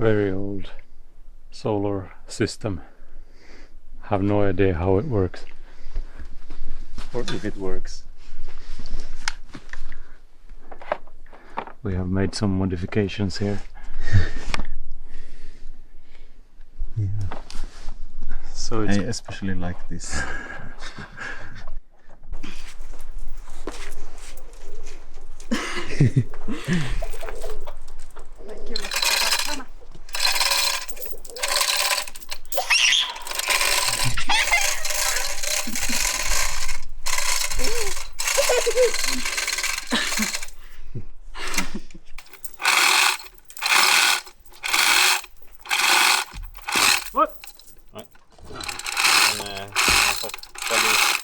very old solar system. Have no idea how it works or if it works. We have made some modifications here. Yeah. So I especially like this.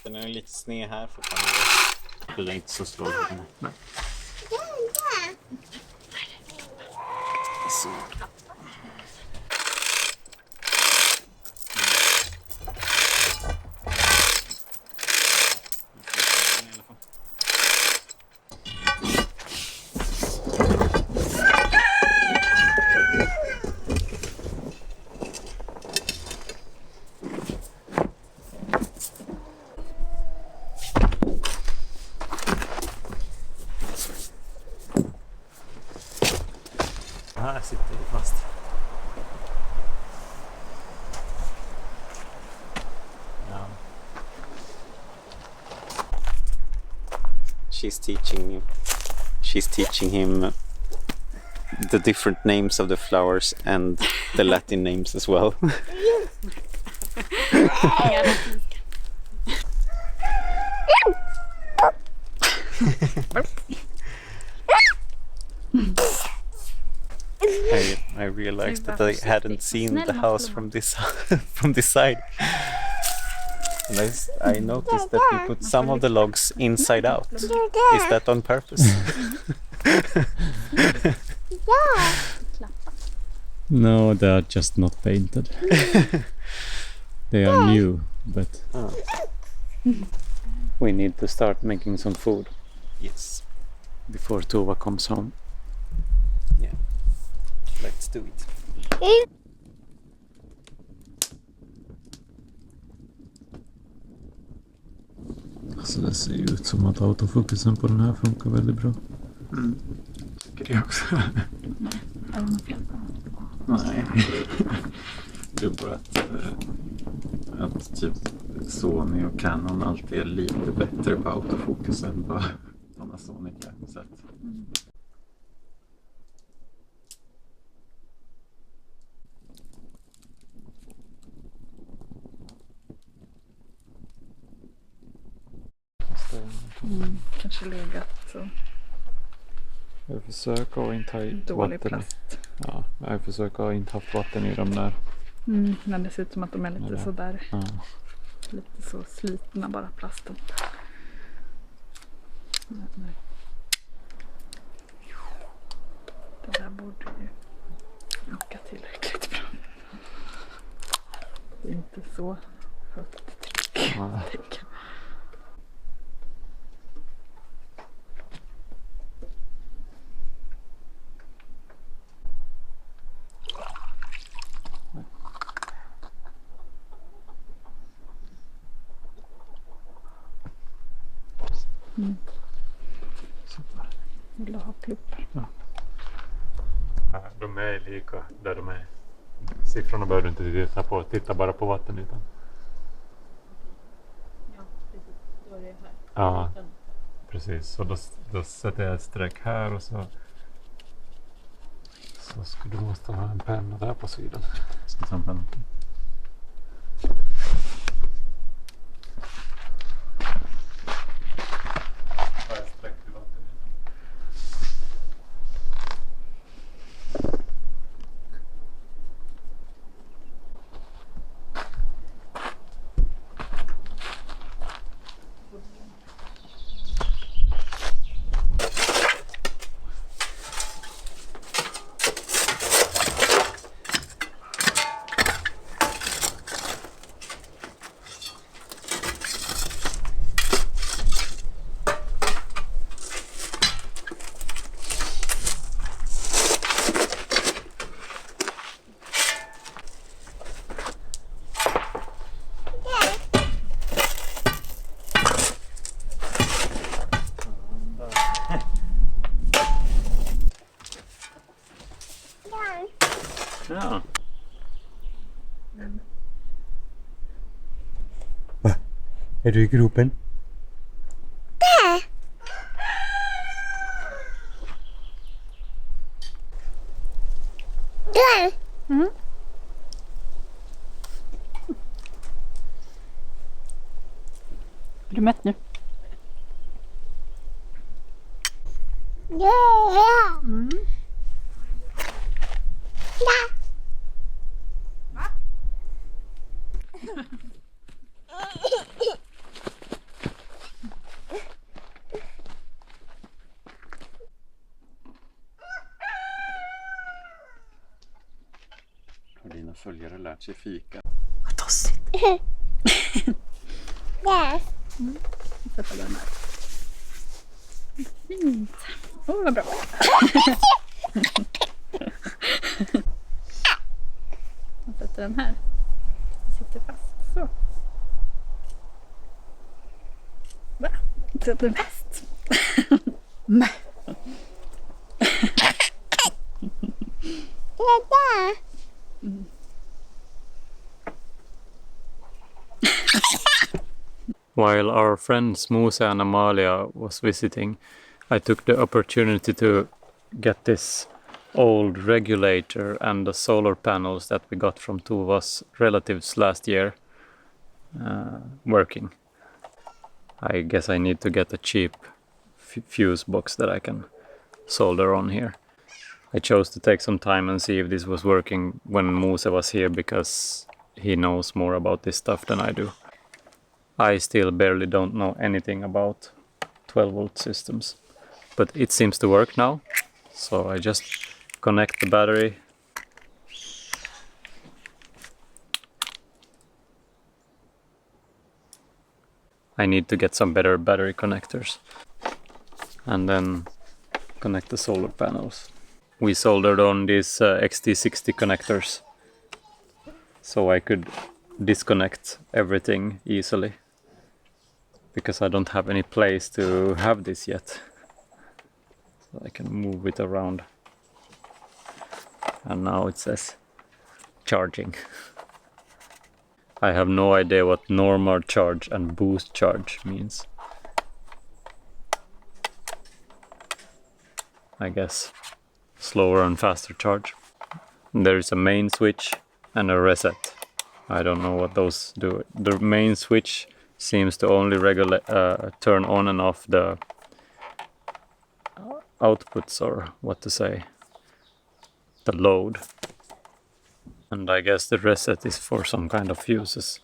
Den är lite sned här fortfarande. Det är inte så svårt. Så. Här sitter vi fast. Ja. She's teaching him the different names of the flowers and the Latin names as well. I realized that I hadn't seen the house from this side. And I noticed that you put some of the logs inside out. Is that on purpose? No, they are just not painted. They are new, but we need to start making some food. Yes. Before Tova comes home. Yeah. Let's do it. Så det ser ju ut som att autofokusen på den här funkar väldigt bra. Tycker det också. Är det något fel på? Nej. Det är bara att typ Sony och Canon alltid är lite bättre på autofokus än vad Panasonic är. Så att... Kanske legat så. Jag försöker inte ha Dålig vatten plast. Ja, jag försöker inte ha vatten i dem där. Men det ser ut som att de är lite sådär. Ja. Lite så slitna bara plasten. Nej. Det där borde ju åka tillräckligt bra. Det är inte så högt tryck. Ja. Super. Vill du ha pluppar? Ja. De är lika där de är. Siffrorna behöver du inte titta på. Titta bara på vattenytan. Ja, precis. Då är det här. Ja, precis. Så då sätter jag ett streck här och så skulle du måste ha en penna där på sidan. Ska ta en penna? Är du i gropen? Mm. Är du mätt nu? Mm. Har dina följare lärt sig fika? Vad tossigt. Sätta den här. Fint. Åh, vad bra. Jag sätter den här. Den sitter fast. Så. Va? Sätter den fast. Nej. While our friends Musa and Amalia was visiting, I took the opportunity to get this old regulator and the solar panels that we got from Tova's relatives last year working. I guess I need to get a cheap fuse box that I can solder on here. I chose to take some time and see if this was working when Musa was here because he knows more about this stuff than I do. I still barely don't know anything about 12-volt systems, but it seems to work now. So I just connect the battery. I need to get some better battery connectors and then connect the solar panels. We soldered on these XT60 connectors so I could disconnect everything easily, because I don't have any place to have this yet. So I can move it around. And now it says charging. I have no idea what normal charge and boost charge means. I guess slower and faster charge. There is a main switch and a reset. I don't know what those do. The main switch seems to only turn on and off the outputs, or what to say, the load. And I guess the reset is for some kind of fuses.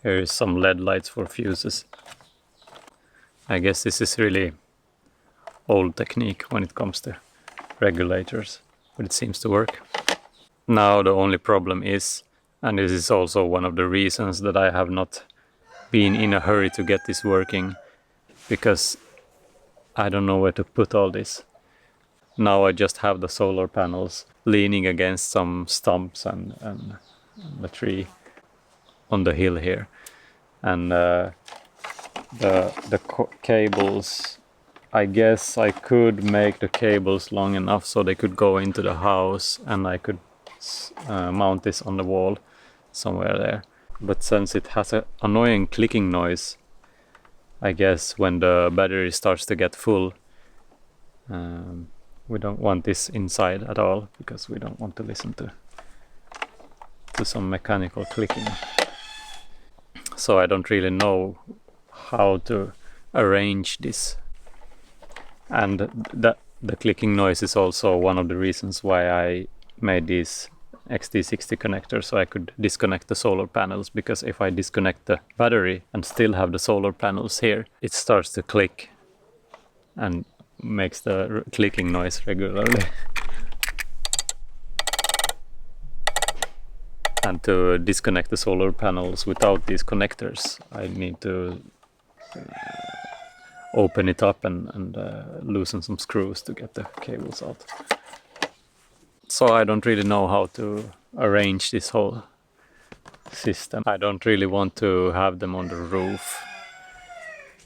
Here is some LED lights for fuses. I guess this is really old technique when it comes to regulators, but it seems to work. Now the only problem is, and this is also one of the reasons that I have not been in a hurry to get this working, because I don't know where to put all this. Now I just have the solar panels leaning against some stumps and the tree on the hill here, and the cables, I guess I could make the cables long enough so they could go into the house and I could mount this on the wall somewhere there. But since it has an annoying clicking noise, I guess when the battery starts to get full, we don't want this inside at all, because we don't want to listen to some mechanical clicking. So I don't really know how to arrange this. And the clicking noise is also one of the reasons why I made these XT60 connectors, so I could disconnect the solar panels, because if I disconnect the battery and still have the solar panels here, it starts to click and makes the clicking noise regularly. And to disconnect the solar panels without these connectors, I need to open it up and loosen some screws to get the cables out. So I don't really know how to arrange this whole system. I don't really want to have them on the roof.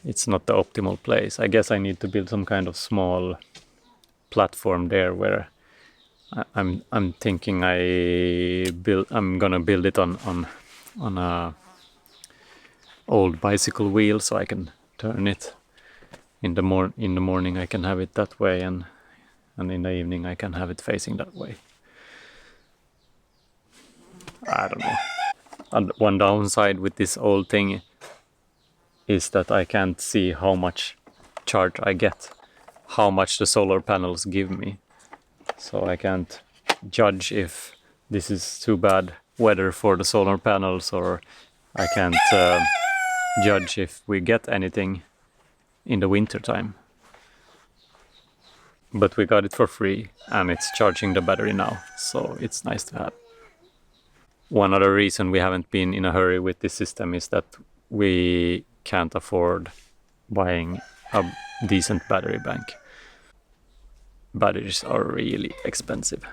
It's not the optimal place. I guess I need to build some kind of small platform there where I'm thinking I'm gonna build it on old bicycle wheel, so I can turn it in the morning. I can have it that way, and in the evening I can have it facing that way. I don't know. And one downside with this old thing is that I can't see how much charge I get, how much the solar panels give me. So I can't judge if this is too bad weather for the solar panels, or I can't judge if we get anything in the winter time. But we got it for free and it's charging the battery now, so it's nice to have. One other reason we haven't been in a hurry with this system is that we can't afford buying a decent battery bank. Batteries are really expensive.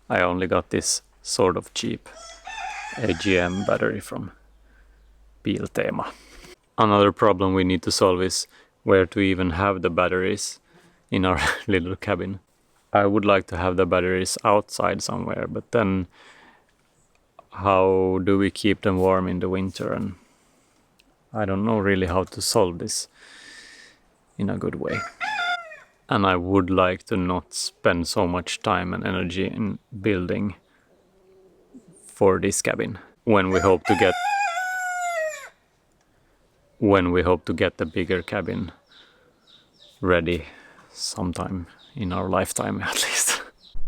I only got this sort of cheap AGM battery from Biltema. Another problem we need to solve is where to even have the batteries in our little cabin. I would like to have the batteries outside somewhere, but then how do we keep them warm in the winter? And I don't know really how to solve this in a good way. And I would like to not spend so much time and energy in building for this cabin when we hope to get the bigger cabin ready sometime in our lifetime at least.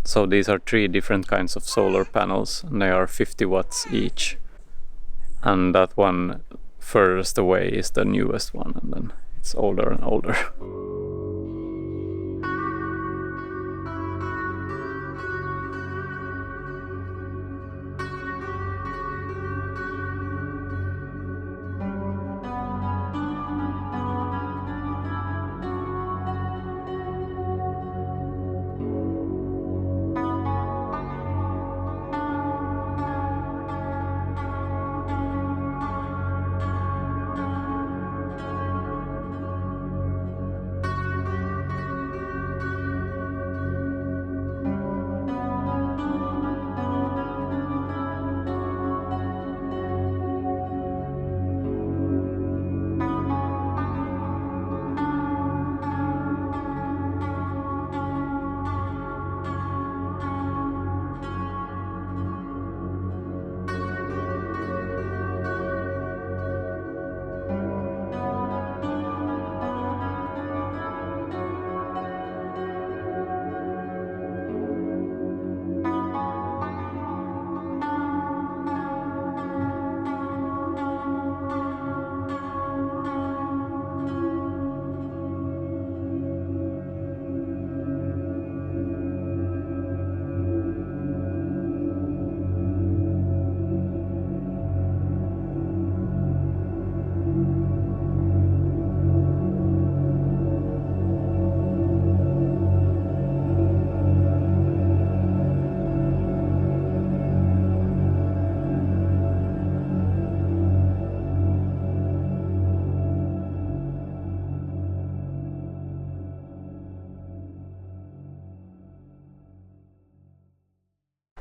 So these are 3 different kinds of solar panels, and they are 50 watts each. And that one furthest away is the newest one, and then it's older and older.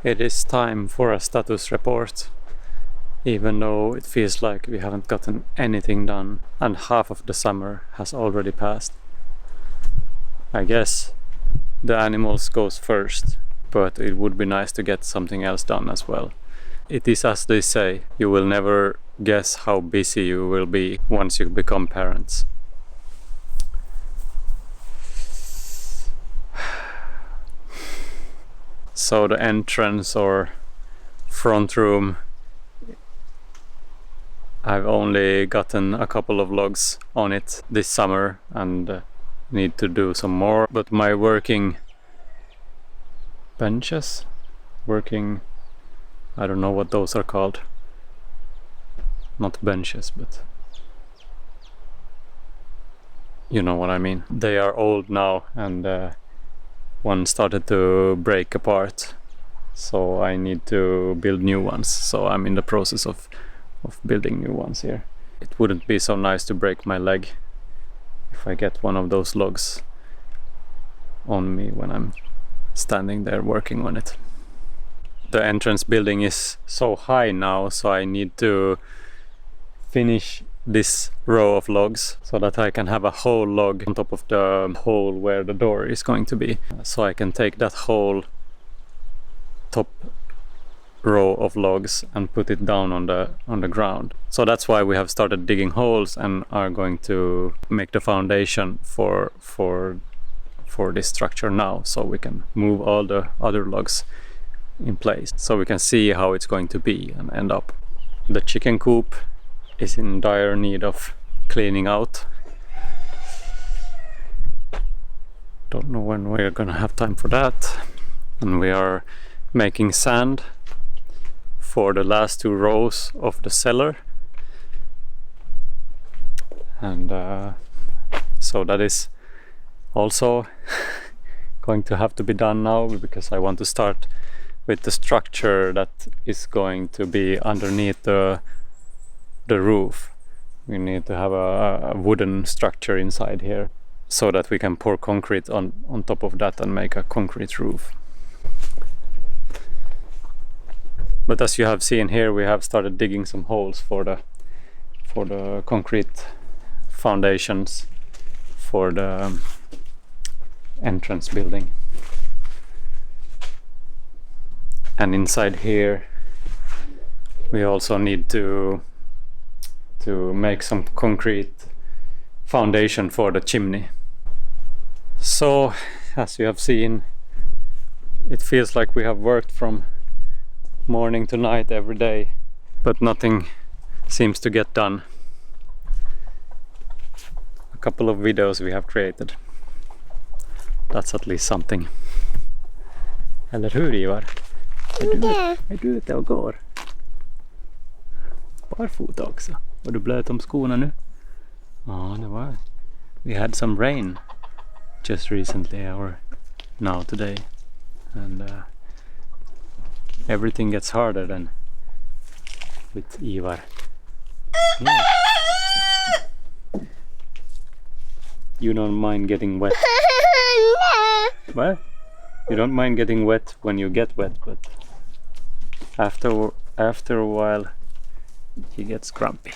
It is time for a status report, even though it feels like we haven't gotten anything done and half of the summer has already passed. I guess the animals goes first, but it would be nice to get something else done as well. It is as they say, you will never guess how busy you will be once you become parents. So the entrance or front room, I've only gotten a couple of logs on it this summer and need to do some more. But my working benches, I don't know what those are called. Not benches, but you know what I mean. They are old now and one started to break apart, so I need to build new ones. So I'm in the process of building new ones here. It wouldn't be so nice to break my leg if I get one of those logs on me when I'm standing there working on it. The entrance building is so high now, so I need to finish this row of logs so that I can have a whole log on top of the hole where the door is going to be. So I can take that whole top row of logs and put it down on the ground. So that's why we have started digging holes and are going to make the foundation for this structure now, so we can move all the other logs in place, so we can see how it's going to be and end up. The chicken coop is in dire need of cleaning out. Don't know when we're gonna have time for that. And we are making sand for the last 2 rows of the cellar, and so that is also going to have to be done now, because I want to start with the structure that is going to be underneath the roof. We need to have a wooden structure inside here so that we can pour concrete on top of that and make a concrete roof. But as you have seen here, we have started digging some holes for the concrete foundations for the entrance building. And inside here we also need to make some concrete foundation for the chimney. So as you have seen, it feels like we have worked from morning to night every day, but nothing seems to get done. A couple of videos we have created. That's at least something. Eller hur, Ivar? Är du ute och går? Barfota också. Var du blöt om skorna nu? Ja, det var. We had some rain just recently, or now today, and everything gets harder than with Ivar. Yeah. You don't mind getting wet? What? You don't mind getting wet when you get wet, but after a while he gets grumpy.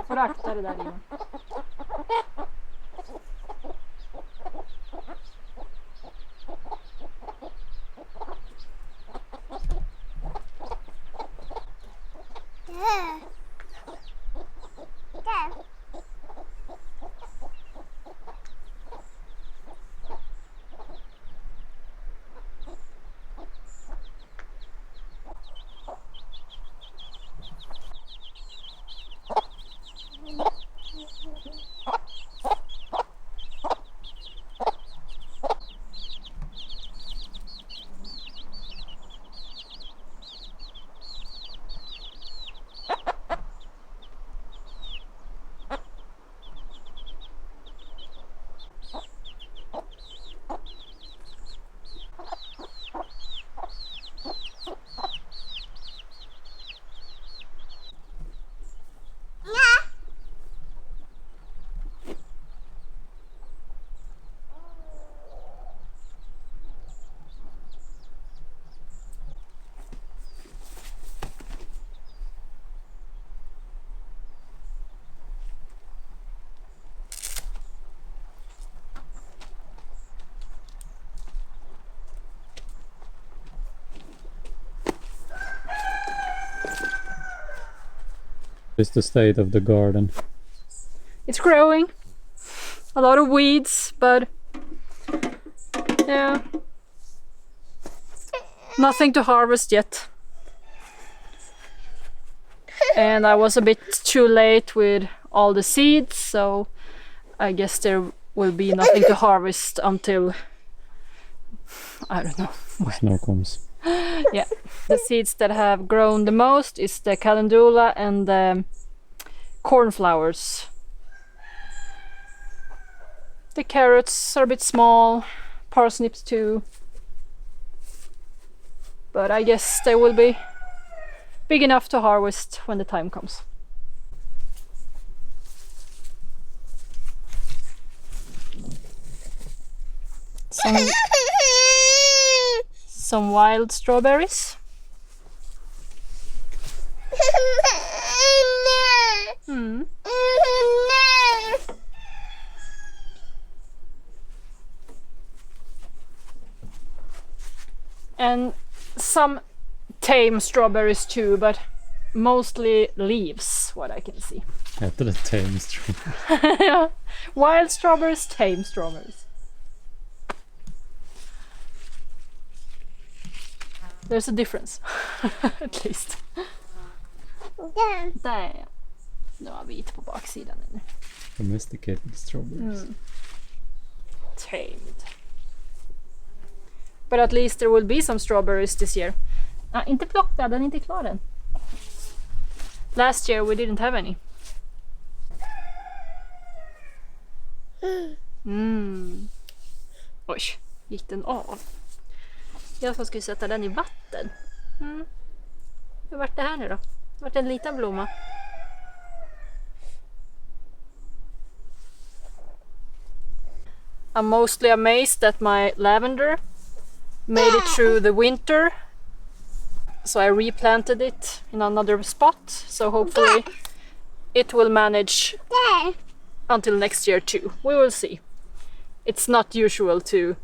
Får akta det där, Ivar. Is the state of the garden. It's growing. A lot of weeds, but yeah, nothing to harvest yet. And I was a bit too late with all the seeds, so I guess there will be nothing to harvest until, I don't know. Snow comes. Yeah, the seeds that have grown the most is the calendula and the cornflowers. The carrots are a bit small, parsnips too. But I guess they will be big enough to harvest when the time comes. Some wild strawberries. And some tame strawberries too, but mostly leaves, what I can see. Heter det tame strawberry? Yeah. Wild strawberries, tame strawberries. There's a difference, at least. Där ja. Nu har vi vit på baksidan nu. Domesticated strawberries. Tamed. But at least there will be some strawberries this year. Inte plockad, den är inte klar än. Last year we didn't have any. Oj, gick den av? Jag som skulle sätta den i vatten. Hur vart det här nu då? Det vart en liten blomma. I'm mostly amazed that my lavender made it through the winter. So I replanted it in another spot. So hopefully it will manage until next year too. We will see. It's not usual to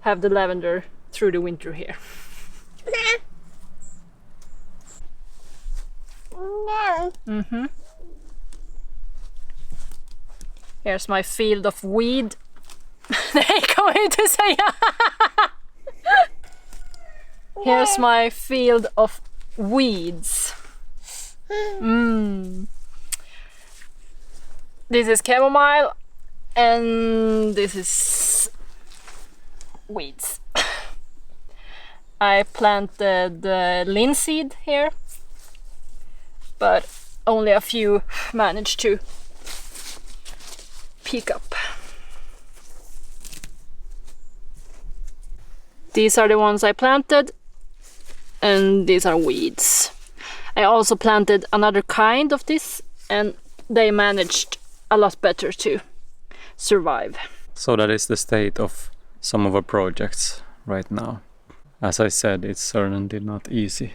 have the lavender through the winter here. Here's my field of weed. Nej, kommer inte säga. Here's my field of weeds. This is chamomile and this is weeds. I planted the linseed here, but only a few managed to pick up. These are the ones I planted, and these are weeds. I also planted another kind of this, and they managed a lot better to survive. So that is the state of some of our projects right now. As I said, it's certainly not easy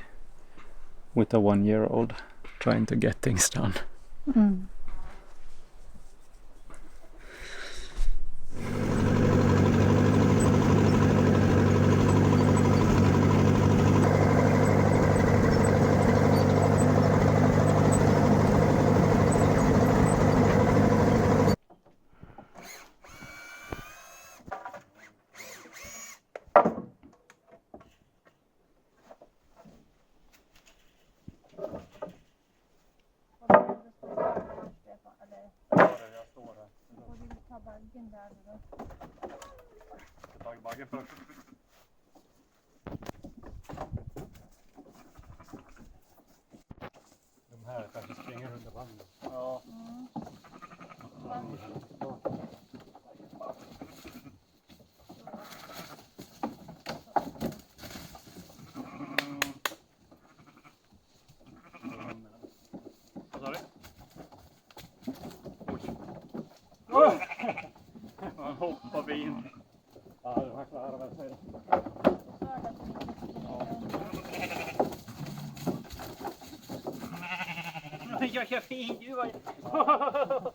with a 1-year-old trying to get things done. De här kanske springer under vagnen. Ja. Vad sa du? Oj! Han hoppar vi in. Ja, det var klara väl sig. Jag kör fin, gud vad...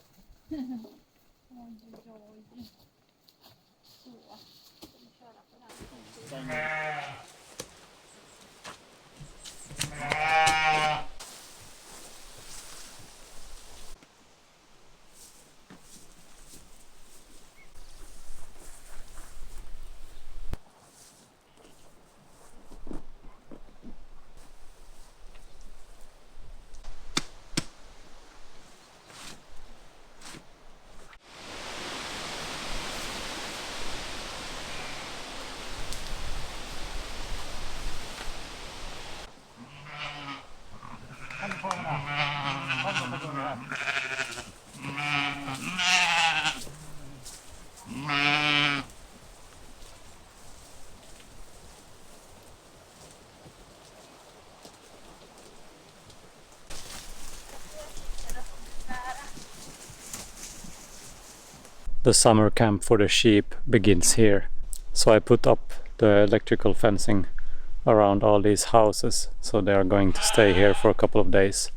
The summer camp for the sheep begins here. So I put up the electrical fencing around all these houses, so they are going to stay here for a couple of days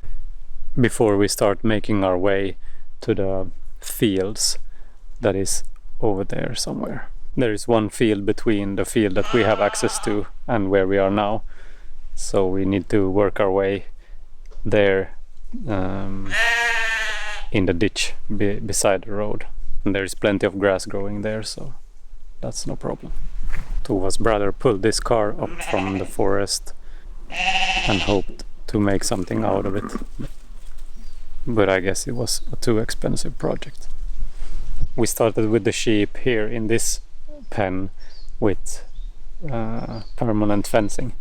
before we start making our way to the fields that is over there somewhere. There is one field between the field that we have access to and where we are now, so we need to work our way there in the ditch beside the road. And there is plenty of grass growing there, so that's no problem. Tova's brother pulled this car up from the forest and hoped to make something out of it. But I guess it was a too expensive project. We started with the sheep here in this pen with permanent fencing.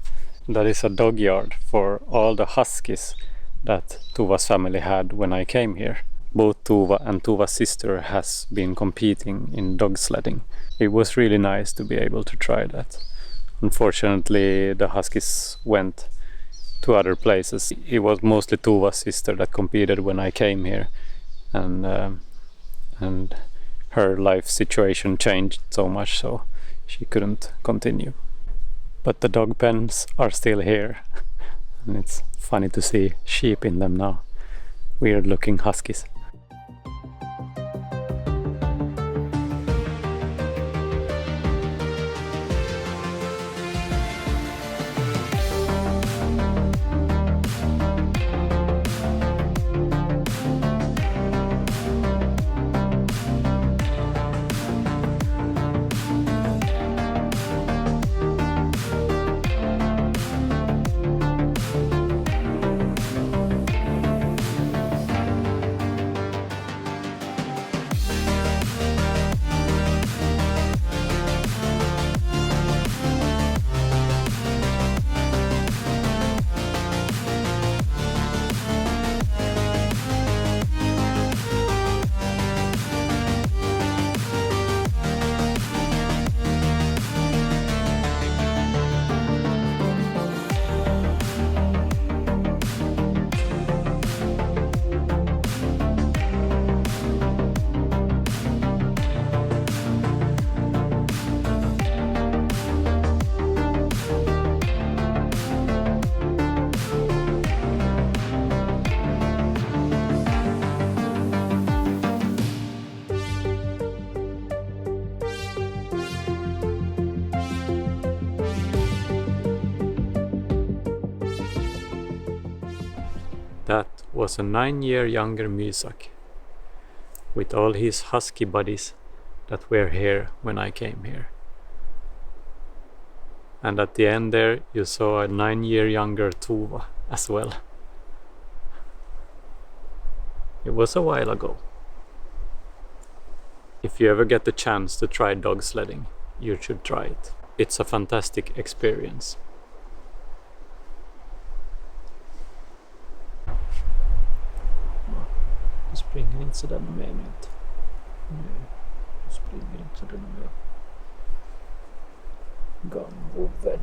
That is a dog yard for all the huskies that Tova's family had when I came here. Both Tova and Tova's sister has been competing in dog sledding. It was really nice to be able to try that. Unfortunately, the huskies went to other places. It was mostly Tova's sister that competed when I came here, and her life situation changed so much, so she couldn't continue. But the dog pens are still here, and it's funny to see sheep in them now. Weird looking huskies. That was a 9-year younger Mysak, with all his husky buddies that were here when I came here. And at the end there you saw a 9-year younger Tova as well. It was a while ago. If you ever get the chance to try dog sledding, you should try it. It's a fantastic experience. Du springer inte sådär med mig inte. Nej, du springer inte sådär med mig. Gamvovven.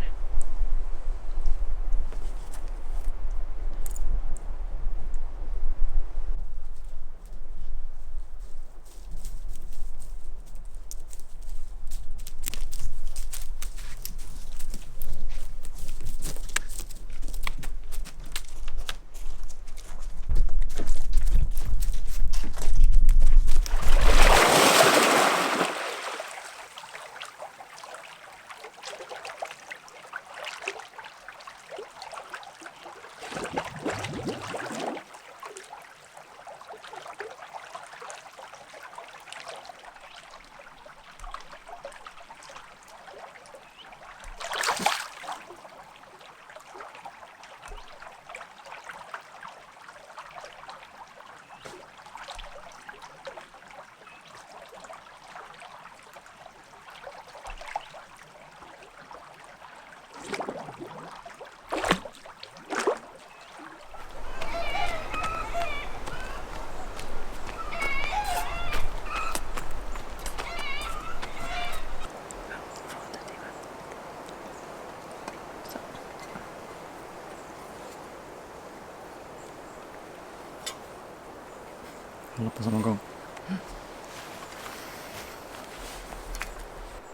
Alla på samma gång.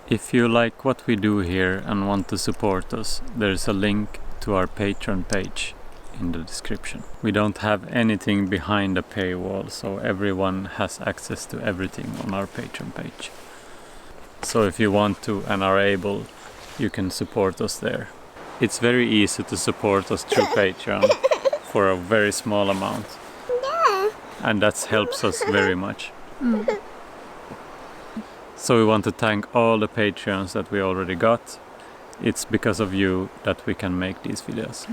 If you like what we do here and want to support us, there's a link to our Patreon page in the description. We don't have anything behind a paywall, so everyone has access to everything on our Patreon page. So if you want to and are able, you can support us there. It's very easy to support us through Patreon for a very small amount. And that helps us very much. So we want to thank all the Patreons that we already got. It's because of you that we can make these videos.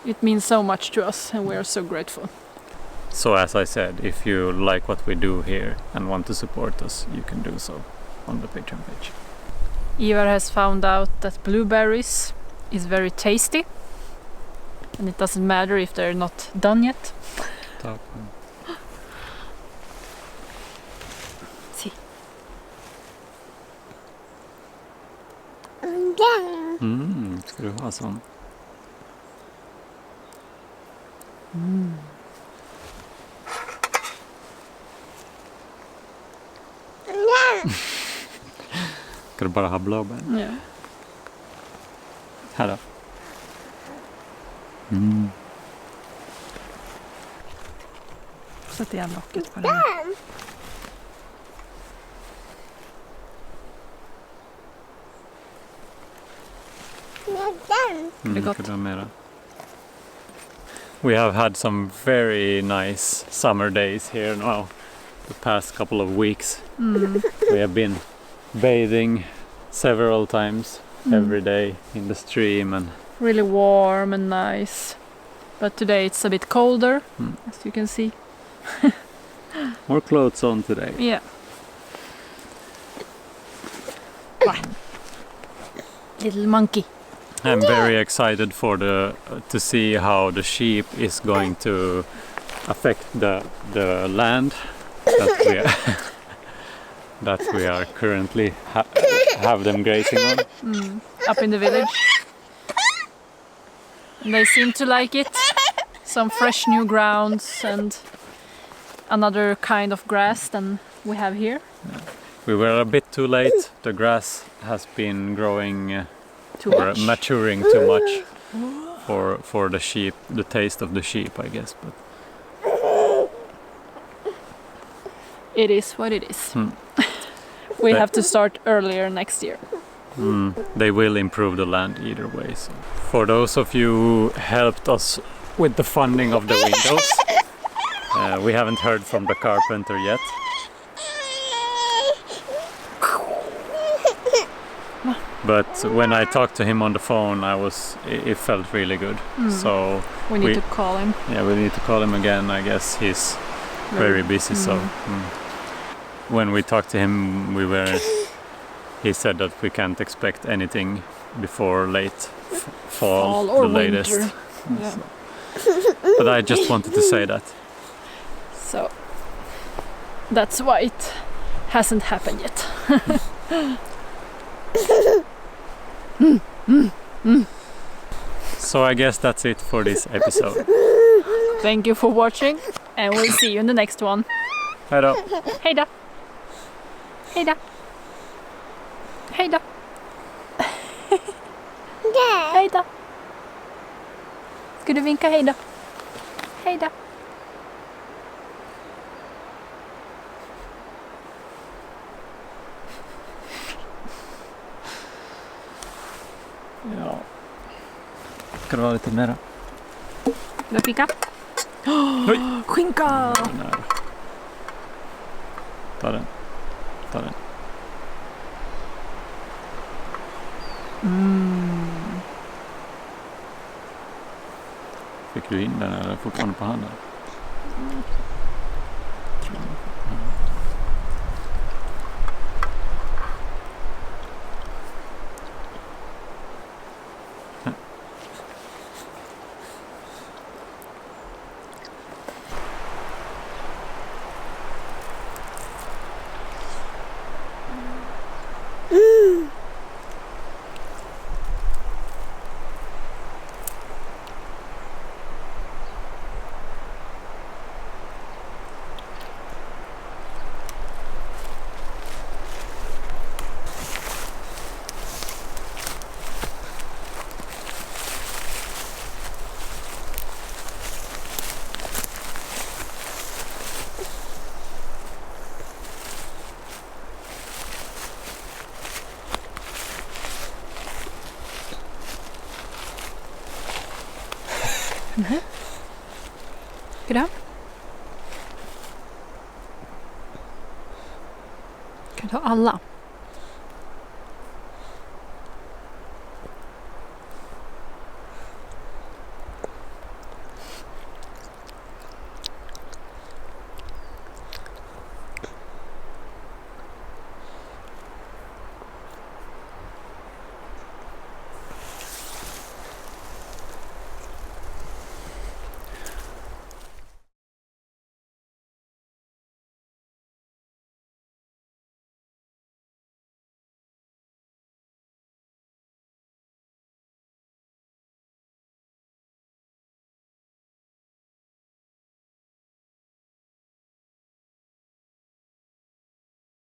It means so much to us and we are so grateful. So as I said, if you like what we do here and want to support us, you can do so on the Patreon page. Ivar has found out that blueberries is very tasty. And it doesn't matter if they're not done yet. See. Ska du ha sån? Ska du bara ha blåbär? Ja. Här då. Sätt igen locket på den. Det ska du ha mera. We have had some very nice summer days here now. The past couple of weeks. We have been bathing several times every day in the stream and Really warm and nice. But today it's a bit colder, as you can see. more clothes on today. Yeah. Little monkey. I'm very excited for to see how the sheep is going to affect the land that we are currently have them grazing on. Up in the village. And they seem to like it. Some fresh new grounds and another kind of grass than we have here. We were a bit too late. The grass has been growing Too or much. maturing too much for the sheep, the taste of the sheep, I guess. But It is what it is. We have to start earlier next year. they will improve the land either way. So. For those of you who helped us with the funding of the windows, we haven't heard from the carpenter yet. But when I talked to him on the phone, it felt really good. So We need to call him. yeah, we need to call him again. I guess he's very busy. So when we talked to him, he said that we can't expect anything before late fall or the latest. winter. Yeah. But I just wanted to say that. So that's why it hasn't happened yet. So I guess that's it for this episode. Thank you for watching and we'll see you in the next one. Hejdå! Hejdå! Hejdå! Hejdå! Hejdå! Ska du vinka hejdå? Hejdå! Ja. Ska du ha lite mera? Vill du fika? Oj! Skinka! Nära. Ta den. Ta den. Fick du in den eller fortfarande på handen? Ska vi ta alla?